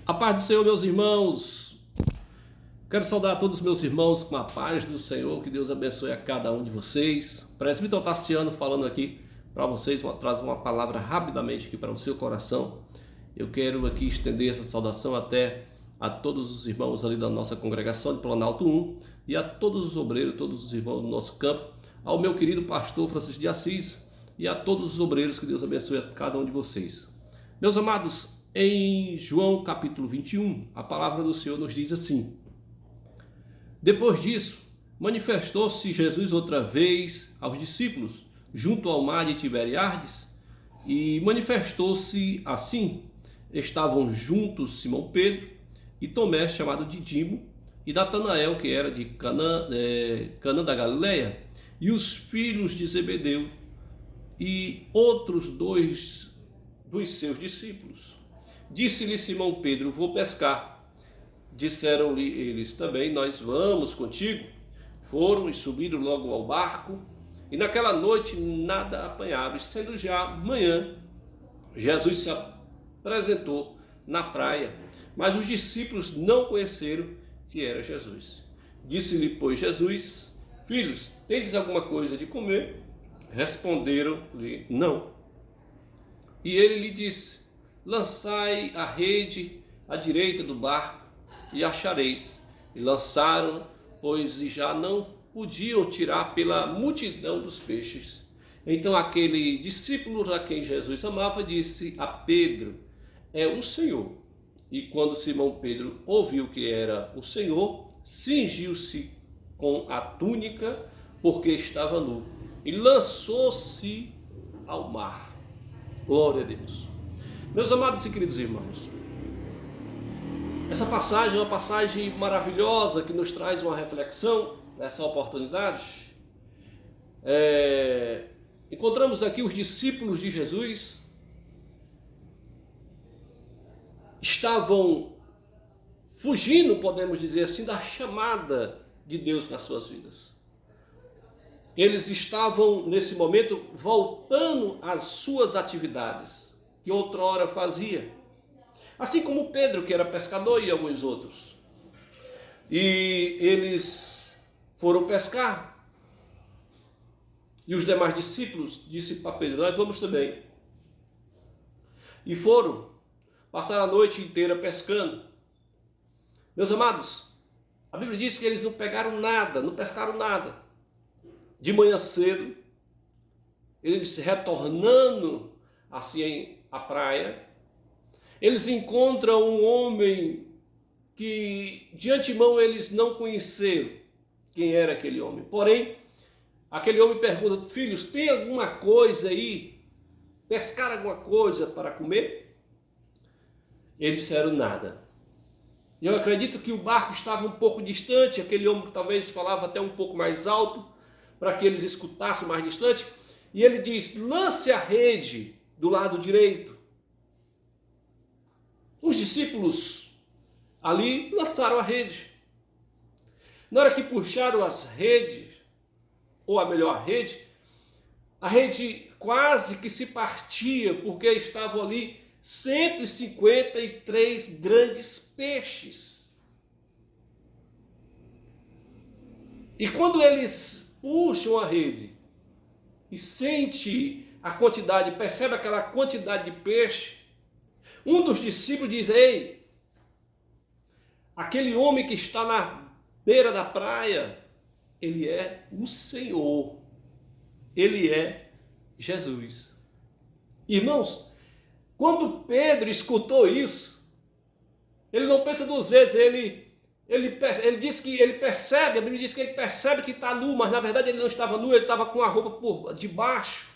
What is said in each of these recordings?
A paz do Senhor, meus irmãos. Quero saudar a todos os meus irmãos com a paz do Senhor. Que Deus abençoe a cada um de vocês. Presbítero Tassiano falando aqui para vocês, trazer uma palavra rapidamente aqui para o seu coração. Eu quero aqui estender essa saudação até a todos os irmãos ali da nossa congregação de Planalto 1 e a todos os obreiros, todos os irmãos do nosso campo, ao meu querido pastor Francisco de Assis e a todos os obreiros. Que Deus abençoe a cada um de vocês. Meus amados, em João capítulo 21, a palavra do Senhor nos diz assim: depois disso, manifestou-se Jesus outra vez aos discípulos, junto ao mar de Tiberíades, e manifestou-se assim. Estavam juntos Simão Pedro e Tomé, chamado Didimo, e Natanael, que era de Canaã da Galileia, e os filhos de Zebedeu, e outros dois dos seus discípulos. Disse-lhe Simão Pedro: vou pescar. Disseram-lhe eles também: nós vamos contigo. Foram e subiram logo ao barco, e naquela noite nada apanharam. E sendo já manhã, Jesus se apresentou na praia, mas os discípulos não conheceram que era Jesus. Disse-lhe, pois, Jesus: filhos, tendes alguma coisa de comer? Responderam-lhe: não. E ele lhe disse: lançai a rede à direita do barco e achareis. E lançaram, pois já não podiam tirar pela multidão dos peixes. Então aquele discípulo a quem Jesus amava disse a Pedro: é o Senhor. E quando Simão Pedro ouviu que era o Senhor, cingiu-se com a túnica, porque estava nu, e lançou-se ao mar. Glória a Deus. Meus amados e queridos irmãos, essa passagem é uma passagem maravilhosa que nos traz uma reflexão nessa oportunidade. Encontramos aqui os discípulos de Jesus, estavam fugindo, podemos dizer assim, da chamada de Deus nas suas vidas. Eles estavam, nesse momento, voltando às suas atividades que outrora fazia. Assim como Pedro, que era pescador, e alguns outros. E eles foram pescar. E os demais discípulos disseram para Pedro: nós vamos também. E foram. Passaram a noite inteira pescando. Meus amados, a Bíblia diz que eles não pegaram nada, não pescaram nada. De manhã cedo, eles retornando assim à praia, eles encontram um homem que de antemão eles não conheceram quem era aquele homem. Porém, aquele homem pergunta: filhos, tem alguma coisa aí? Pescaram alguma coisa para comer? Eles disseram: nada. E eu acredito que o barco estava um pouco distante, aquele homem talvez falava até um pouco mais alto, para que eles escutassem mais distante. E ele diz: lance a rede do lado direito. Os discípulos ali lançaram a rede. Na hora que puxaram as redes, ou a melhor, a rede quase que se partia, porque estavam ali 153 grandes peixes. E quando eles puxam a rede e sente a quantidade, percebe aquela quantidade de peixe, um dos discípulos diz: ei, aquele homem que está na beira da praia, ele é o Senhor, ele é Jesus. Irmãos, quando Pedro escutou isso, ele não pensa duas vezes, ele diz que ele percebe, a Bíblia diz que ele percebe que está nu, mas na verdade ele não estava nu, ele estava com a roupa por debaixo.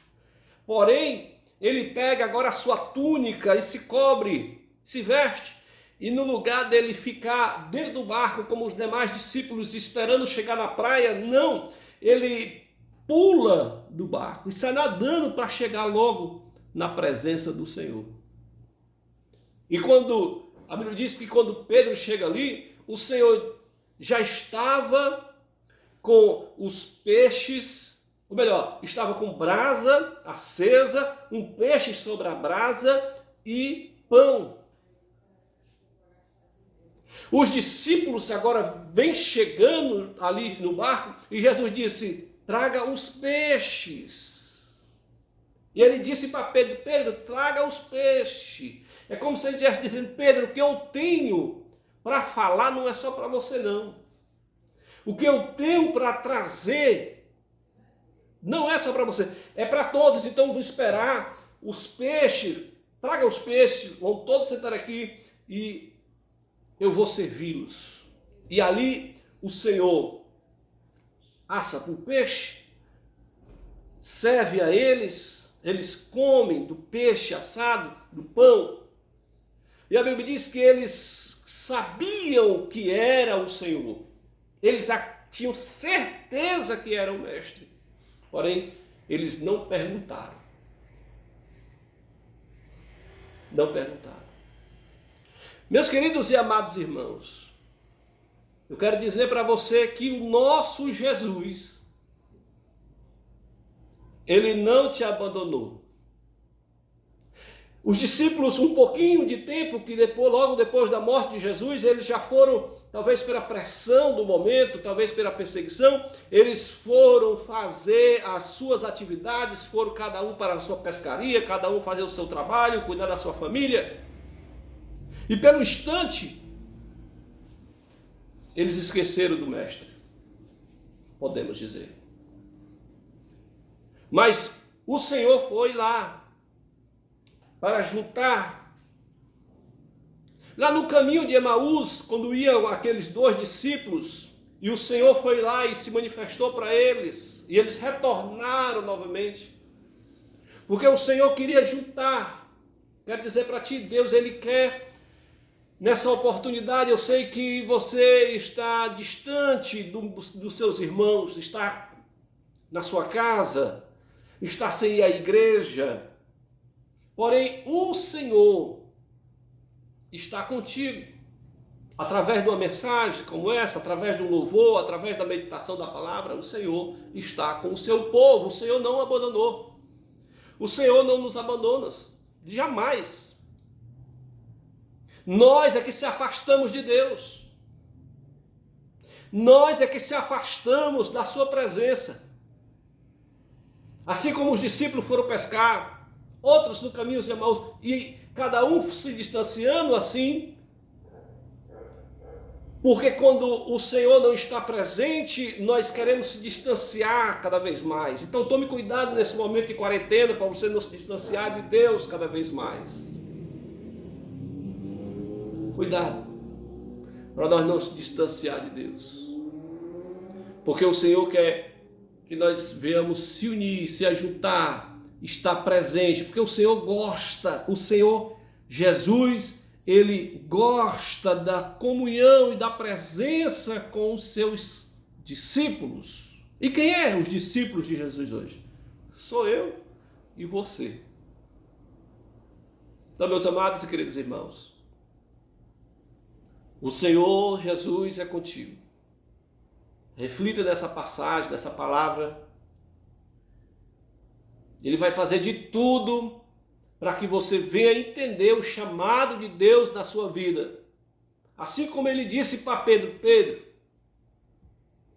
Porém, ele pega agora a sua túnica e se cobre, se veste, e no lugar dele ficar dentro do barco como os demais discípulos esperando chegar na praia, não, ele pula do barco e sai nadando para chegar logo na presença do Senhor. E quando a Bíblia diz que quando Pedro chega ali, o Senhor já estava com os peixes, ou melhor, estava com brasa acesa, um peixe sobre a brasa e pão. Os discípulos agora vêm chegando ali no barco e Jesus disse: traga os peixes. E ele disse para Pedro: Pedro, traga os peixes. É como se ele estivesse dizendo: Pedro, o que eu tenho para falar não é só para você não. O que eu tenho para trazer não é só para você, é para todos. Então vou esperar os peixes, traga os peixes, vão todos sentar aqui e eu vou servi-los. E ali o Senhor assa o peixe, serve a eles, eles comem do peixe assado, do pão. E a Bíblia diz que eles sabiam que era o Senhor. Eles tinham certeza que era o Mestre. Porém, eles não perguntaram. Não perguntaram. Meus queridos e amados irmãos, eu quero dizer para você que o nosso Jesus, ele não te abandonou. Os discípulos, um pouquinho de tempo, que depois, logo depois da morte de Jesus, eles já foram, talvez pela pressão do momento, talvez pela perseguição, eles foram fazer as suas atividades, foram cada um para a sua pescaria, cada um fazer o seu trabalho, cuidar da sua família. E pelo instante, eles esqueceram do Mestre, podemos dizer. Mas o Senhor foi lá para juntar. Lá no caminho de Emaús, quando iam aqueles dois discípulos, e o Senhor foi lá e se manifestou para eles, e eles retornaram novamente, porque o Senhor queria juntar. Quero dizer para ti, Deus, Ele quer, nessa oportunidade, eu sei que você está distante dos seus irmãos, está na sua casa, está sem ir à igreja. Porém, o Senhor está contigo, através de uma mensagem como essa, através de um louvor, através da meditação da palavra. O Senhor está com o seu povo, o Senhor não abandonou. O Senhor não nos abandona, jamais. Nós é que se afastamos de Deus. Nós é que se afastamos da sua presença. Assim como os discípulos foram pescar, outros no caminho de Emaús, e cada um se distanciando assim, porque quando o Senhor não está presente, nós queremos se distanciar cada vez mais. Então tome cuidado nesse momento de quarentena, para você não se distanciar de Deus cada vez mais. Cuidado, para nós não se distanciar de Deus. Porque o Senhor quer que nós venhamos se unir, se ajuntar, estar presente, porque o Senhor gosta, o Senhor Jesus, Ele gosta da comunhão e da presença com os seus discípulos. E quem é os discípulos de Jesus hoje? Sou eu e você. Então, meus amados e queridos irmãos, o Senhor Jesus é contigo. Reflita nessa passagem, nessa palavra. Ele vai fazer de tudo para que você venha entender o chamado de Deus na sua vida. Assim como ele disse para Pedro: Pedro,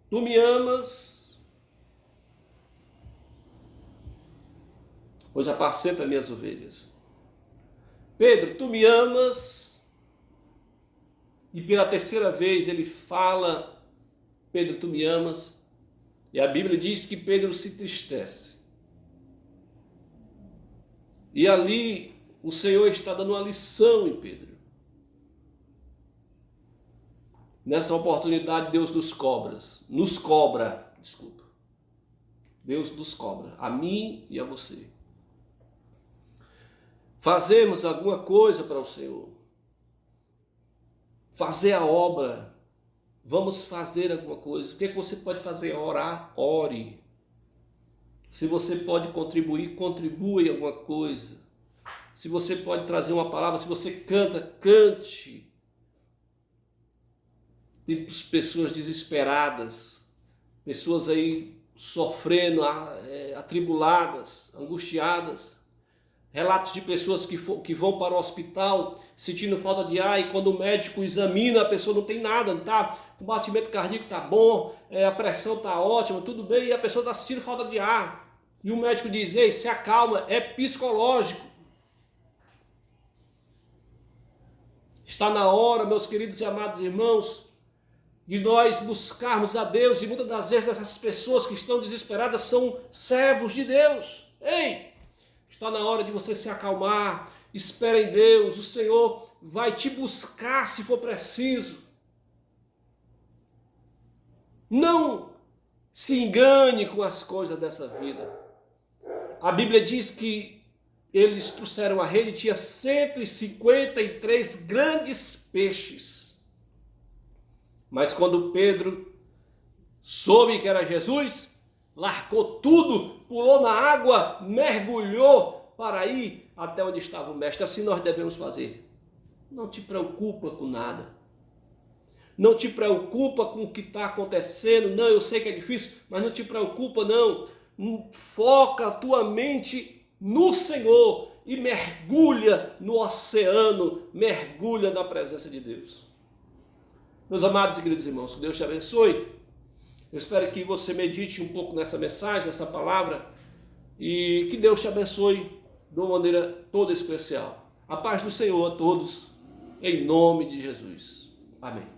tu me amas, pois apacenta minhas ovelhas. Pedro, tu me amas. E pela terceira vez ele fala: Pedro, tu me amas. E a Bíblia diz que Pedro se entristece. E ali o Senhor está dando uma lição em Pedro. Nessa oportunidade Deus nos cobra. Deus nos cobra, a mim e a você. Fazemos alguma coisa para o Senhor. Fazer a obra. Vamos fazer alguma coisa. O que você pode fazer? Orar? Ore. Se você pode contribuir, contribua em alguma coisa. Se você pode trazer uma palavra, se você canta, cante. Tem pessoas desesperadas, pessoas aí sofrendo, atribuladas, angustiadas. Relatos de pessoas que vão para o hospital sentindo falta de ar e quando o médico examina, a pessoa não tem nada, não tá? O batimento cardíaco está bom, a pressão está ótima, tudo bem, e a pessoa está sentindo falta de ar. E o médico diz, ei, se acalma, é psicológico. Está na hora, meus queridos e amados irmãos, de nós buscarmos a Deus, e muitas das vezes essas pessoas que estão desesperadas são servos de Deus. Ei, está na hora de você se acalmar, espera em Deus, o Senhor vai te buscar se for preciso. Não se engane com as coisas dessa vida. A Bíblia diz que eles trouxeram a rede e tinha 153 grandes peixes. Mas quando Pedro soube que era Jesus, largou tudo, pulou na água, mergulhou para ir até onde estava o mestre. Assim nós devemos fazer. Não te preocupa com nada. Não te preocupa com o que está acontecendo. Não, eu sei que é difícil, mas não te preocupa não. Foca a tua mente no Senhor e mergulha no oceano, mergulha na presença de Deus. Meus amados e queridos irmãos, que Deus te abençoe. Eu espero que você medite um pouco nessa mensagem, nessa palavra, e que Deus te abençoe de uma maneira toda especial. A paz do Senhor a todos, em nome de Jesus. Amém.